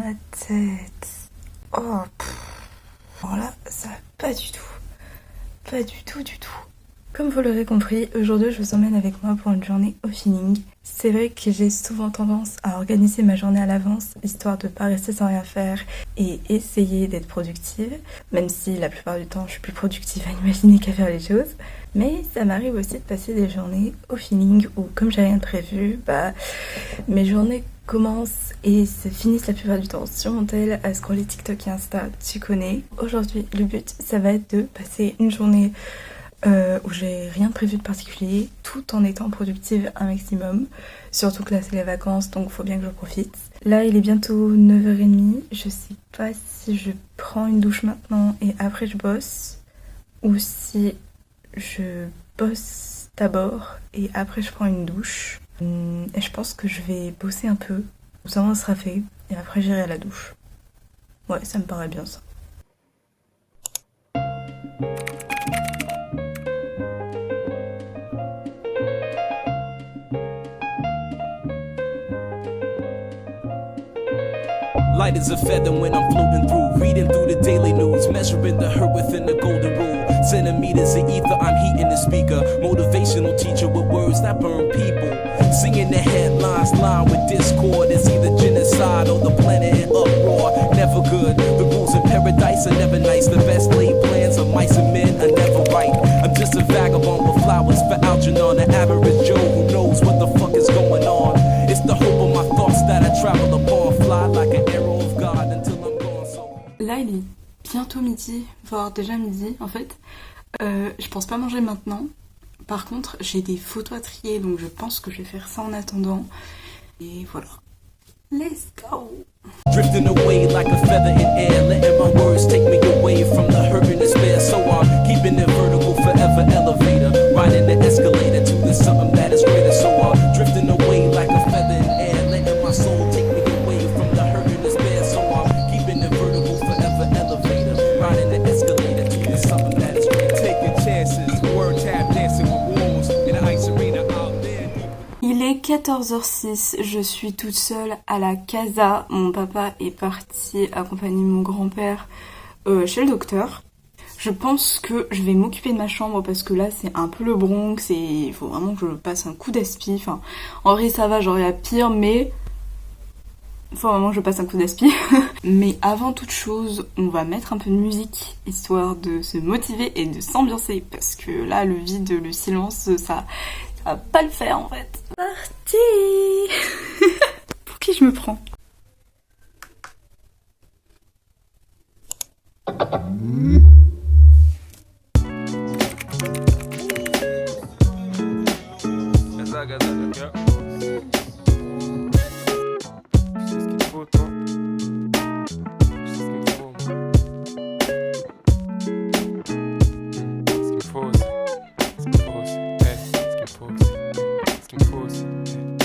ma tête. Oh, alors là, ça va pas du tout. Pas du tout. Comme vous l'aurez compris, aujourd'hui je vous emmène avec moi pour une journée au feeling. C'est vrai que j'ai souvent tendance à organiser ma journée à l'avance, histoire de pas rester sans rien faire et essayer d'être productive, même si la plupart du temps je suis plus productive à imaginer qu'à faire les choses. Mais ça m'arrive aussi de passer des journées au feeling où, comme j'ai rien de prévu, mes journées commencent et se finissent la plupart du temps sur mon tel à scroller TikTok et Insta, tu connais. Aujourd'hui, le but, ça va être de passer une journée où j'ai rien de prévu de particulier, tout en étant productive un maximum. Surtout que là c'est les vacances, donc faut bien que je profite. Là il est bientôt 9h30, je sais pas si je prends une douche maintenant et après je bosse, ou si je bosse d'abord et après je prends une douche. Et je pense que je vais bosser un peu, ça sera fait, et après j'irai à la douche. Ouais, ça me paraît bien ça. Light as a feather when I'm floating through, reading through the daily news, measuring the hurt within the golden rule. Centimeters of ether, I'm heating the speaker. Motivational teacher with words that burn people. Singing the headlines, lined with discord. It's either genocide or the planet in uproar. Never good. The rules in paradise are never nice. The best laid plans of mice and men are never right. I'm just a vagabond with flowers for Algernon, an average Joe who knows what the fuck is going on. It's the hope of my thoughts that I travel upon, fly like an arrow of God until I'm gone. So là, il est bientôt midi, voire déjà midi en fait. Je pense pas manger maintenant. Par contre, j'ai des photos à trier, donc je pense que je vais faire ça en attendant. Et voilà. Let's go! drifting away like a feather in air, letting my words take me away from the hurt and despair. So I'm keeping it vertical, forever elevator, riding the escalator to the something that is greater. So I'm drifting away like a feather in air, letting my soul take me away from the hurt and despair. So I'm keeping it vertical, forever elevator, riding the escalator to the something that is greater. Taking chances, word tap dancing with wolves in the ice arena out there. Il est 14h06, je suis toute seule à la casa. Mon papa est parti accompagner mon grand-père chez le docteur. Je pense que je vais m'occuper de ma chambre parce que là c'est un peu le Bronx et il faut vraiment que je passe un coup d'aspi. Enfin, en vrai ça va, j'aurais la pire, mais il faut vraiment que je passe un coup d'aspi. Mais avant toute chose, on va mettre un peu de musique histoire de se motiver et de s'ambiancer parce que là le vide, le silence, ça va pas le faire en fait. Parti. Pour qui je me prends?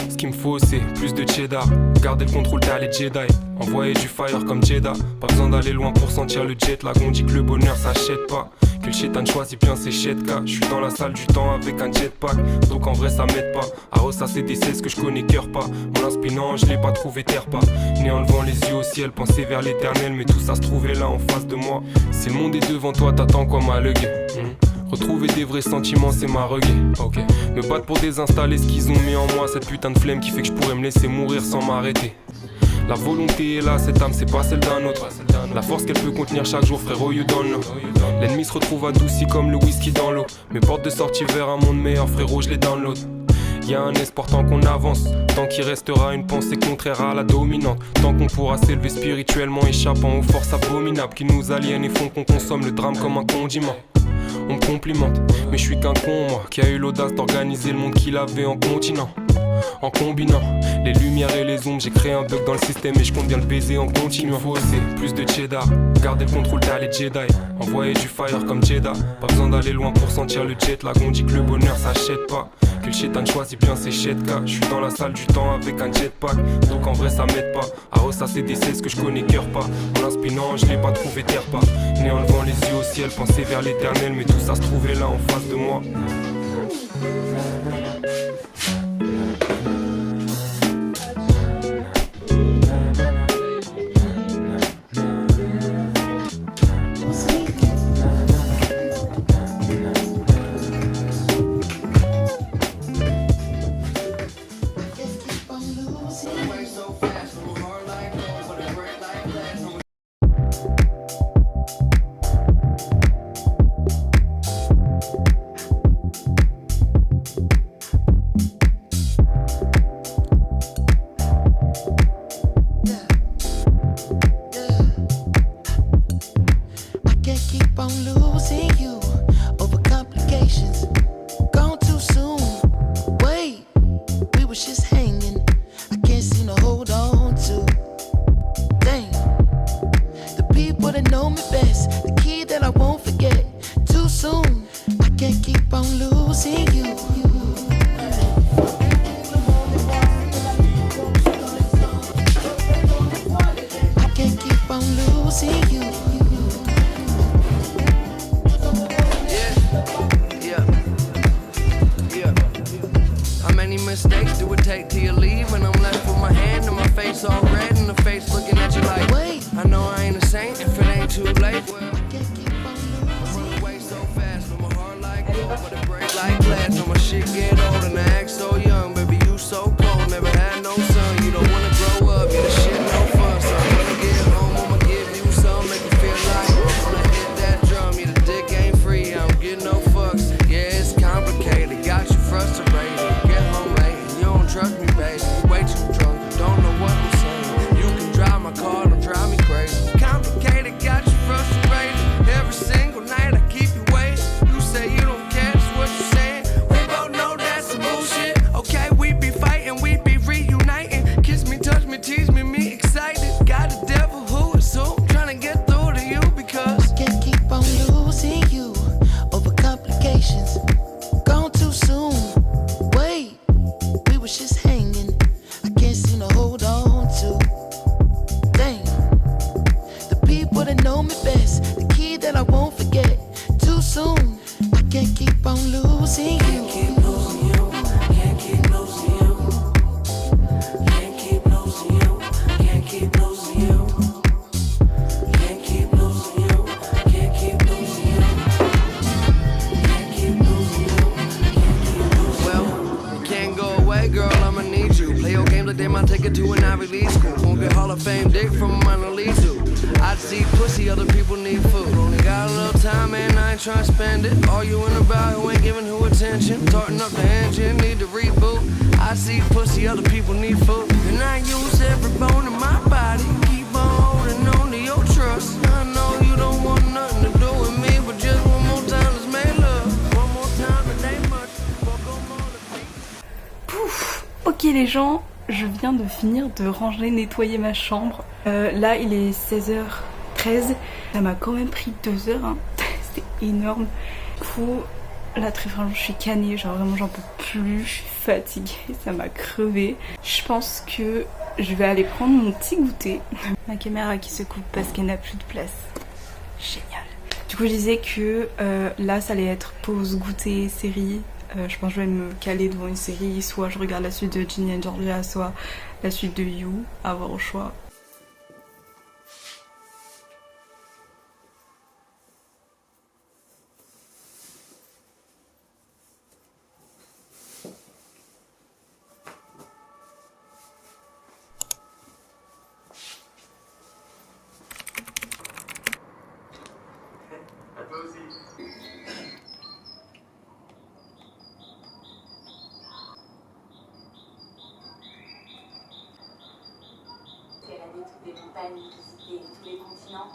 Ce qu'il me faut c'est plus de cheddar, garder le contrôle t'as les Jedi, envoyer du fire comme Jeddah. Pas besoin d'aller loin pour sentir le jet lag. On dit que le bonheur s'achète pas, que le shaitan choisit bien ses chetka. Je suis dans la salle du temps avec un jetpack, donc en vrai ça m'aide pas à ressasser des cesses que je connais cœur pas. Mon inspirant je l'ai pas trouvé terre pas, né en levant les yeux au ciel, penser vers l'éternel, mais tout ça se trouvait là en face de moi. Si le monde est devant toi, t'attends quoi ma legue? Retrouver des vrais sentiments, c'est ma reggae. Ok. Me battre pour désinstaller ce qu'ils ont mis en moi, cette putain de flemme qui fait que je pourrais me laisser mourir sans m'arrêter. La volonté est là, cette âme c'est pas celle d'un autre. La force qu'elle peut contenir chaque jour, frérot, you don't know. L'ennemi se retrouve adouci comme le whisky dans l'eau. Mes portes de sortie vers un monde meilleur, frérot, je les download. Y'a un espoir tant qu'on avance, tant qu'il restera une pensée contraire à la dominante. Tant qu'on pourra s'élever spirituellement, échappant aux forces abominables qui nous aliènent et font qu'on consomme le drame comme un condiment. On me complimente, mais je suis qu'un con moi, qui a eu l'audace d'organiser le monde qu'il avait en continent. En combinant les lumières et les ombres, j'ai créé un bug dans le système et je compte bien le baiser en continuant. Faut oser plus de cheddar, garder le contrôle t'as les Jedi, envoyer du fire comme Jeddah. Pas besoin d'aller loin pour sentir le jet lag. On dit que le bonheur s'achète pas, que le shaitan choisit bien ses chetka. Je suis dans la salle du temps avec un jetpack, donc en vrai ça m'aide pas à ressasser des cesses que je connais cœur pas. Mon inspirant je l'ai pas trouvé terre pas, né en levant les yeux au ciel, penser vers l'éternel, mais tout ça se trouvait là en face de moi. can't keep on losing you over complications. Gone too soon. Wait, we was just hanging. I can't seem to hold on to. Dang, the people that know me best, the key that I won't forget. Too soon, I can't keep on losing you. I can't keep on losing you. How many mistakes do it take till you leave? When I'm left with my hand and my face all red and the face looking at you like, Wait, I know I ain't a saint if it ain't too late. Well, I can't keep on I losing run away so fast, but my heart like gold, but it break like glass. When my shit get old and I act so young, baby you so cold, never had no son. You don't wanna grow up, yeah, the shit no fun. So when I get home, I'ma give you some, make you feel like when I hit that drum, yeah, the dick ain't free, I don't get no fucks. Yeah, it's complicated, got you frustrated. Get home late, and you don't trust me, baby. You way too drunk, you don't know what I'm saying. You can drive my car, don't drive me crazy. Complicated, got you frustrated. Every single night I keep you waiting. You say you don't care, that's what you saying. We both know that's some bullshit. Okay, we be fighting, we be reuniting. Kiss me, touch me, tease me, me excited. Got a devil who is so trying to get through to you because I can't keep on losing you over complications. Gone too soon. Wait, we was just hanging. I can't seem to hold on to. Dang, the people that know me best, the key that I won't forget. Too soon, I can't keep on losing you. well, you can't go away, girl, I'ma need you. Play your game like they might take it to an Ivy League school. Won't get Hall of Fame dick from a minor league dude. I see pussy, other people need food. Only got a little time, man, I ain't tryna spend it. Arguing about who ain't giving who attention. Tarting up the engine, need to reboot. I see pussy, other people need food. And I use every bone in my body. Keep on holding on to your trust. I know you don't want nothing to do with me, but just one more time, let's make love. One more time, it ain't much. Fuck on all the beats. Pouf. Ok les gens, je viens de finir de ranger, nettoyer ma chambre. Là il est 16h13. Ça m'a quand même pris 2 heures, hein. C'était énorme. Du coup, là très franchement je suis canée, genre vraiment j'en peux plus, je suis fatiguée, ça m'a crevé. Je pense que je vais aller prendre mon petit goûter. Ma caméra qui se coupe parce qu'elle n'a plus de place. Génial. Du coup je disais que là ça allait être pause goûter, série. Je pense que je vais me caler devant une série, soit je regarde la suite de Ginny and Georgia, soit la suite de You, à avoir au choix. C'est l'année toutes les montagnes, visiter tous les continents.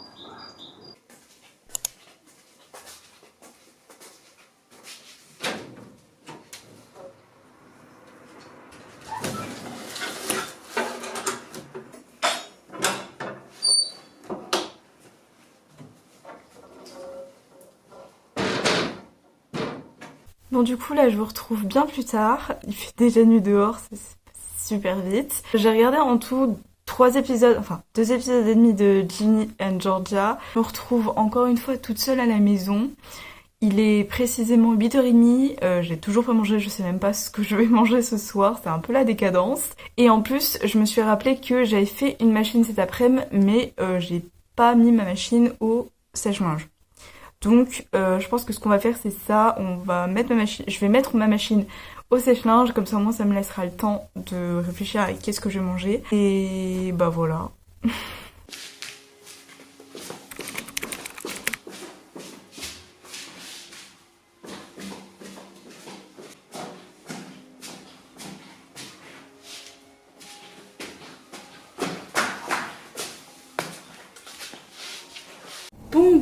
Bon du coup là je vous retrouve bien plus tard. Il fait déjà nuit dehors, c'est super vite. J'ai regardé en tout 2 épisodes et demi de Ginny and Georgia. Je me retrouve encore une fois toute seule à la maison. Il est précisément 8h30, j'ai toujours pas mangé, je sais même pas ce que je vais manger ce soir, c'est un peu la décadence. Et en plus, je me suis rappelé que j'avais fait une machine cet après-midi, mais j'ai pas mis ma machine au sèche-linge. Donc je pense que ce qu'on va faire c'est ça, je vais mettre ma machine au sèche-linge, comme ça au moins ça me laissera le temps de réfléchir à qu'est-ce que je vais manger. Et bah voilà. Bon,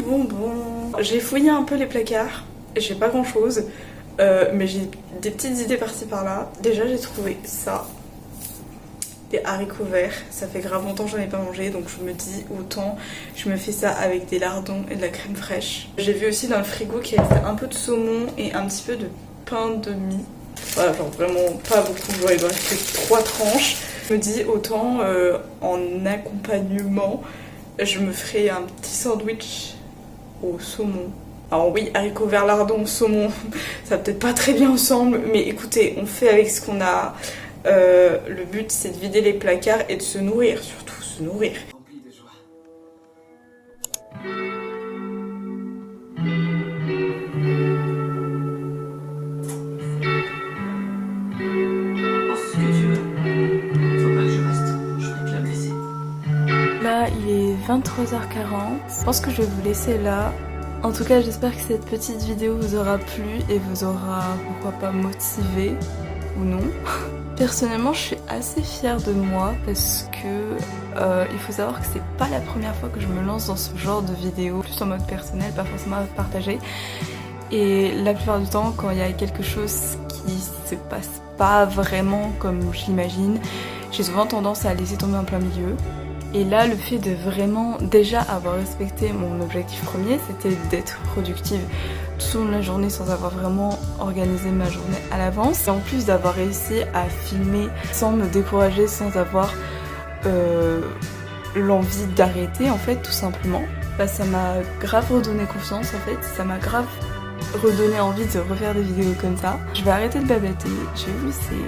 J'ai fouillé un peu les placards, j'ai pas grand chose, mais j'ai des petites idées par-ci par-là. Déjà j'ai trouvé ça, des haricots verts, ça fait grave longtemps que j'en ai pas mangé, donc je me dis autant je me fais ça avec des lardons et de la crème fraîche. J'ai vu aussi dans le frigo qu'il restait un peu de saumon et un petit peu de pain de mie. Voilà, genre vraiment pas beaucoup, genre il doit rester 3 tranches. Je me dis autant en accompagnement, je me ferai un petit sandwich au saumon. Alors oui, haricots verts, lardons, saumon, ça va peut-être pas très bien ensemble, mais écoutez, on fait avec ce qu'on a. Le but c'est de vider les placards et de se nourrir, surtout se nourrir. Rempli de joie. Pense ce que tu veux. Faut pas que je reste. Je vais te la blesser. Là il est 23h40, je pense que je vais vous laisser là. En tout cas j'espère que cette petite vidéo vous aura plu et vous aura pourquoi pas motivé ou non. Personnellement je suis assez fière de moi parce que il faut savoir que c'est pas la première fois que je me lance dans ce genre de vidéo, plus en mode personnel, pas forcément à partager. Et la plupart du temps quand il y a quelque chose qui se passe pas vraiment comme je l'imagine, j'ai souvent tendance à laisser tomber en plein milieu. Et là, le fait de vraiment déjà avoir respecté mon objectif premier, c'était d'être productive toute la journée sans avoir vraiment organisé ma journée à l'avance. Et en plus d'avoir réussi à filmer sans me décourager, sans avoir l'envie d'arrêter en fait, tout simplement. Bah, ça m'a grave redonné confiance en fait, ça m'a grave redonné envie de refaire des vidéos comme ça. Je vais arrêter de bablater, je vais vous laisser.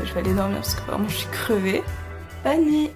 Je vais aller dormir parce que vraiment je suis crevée. Bonne nuit!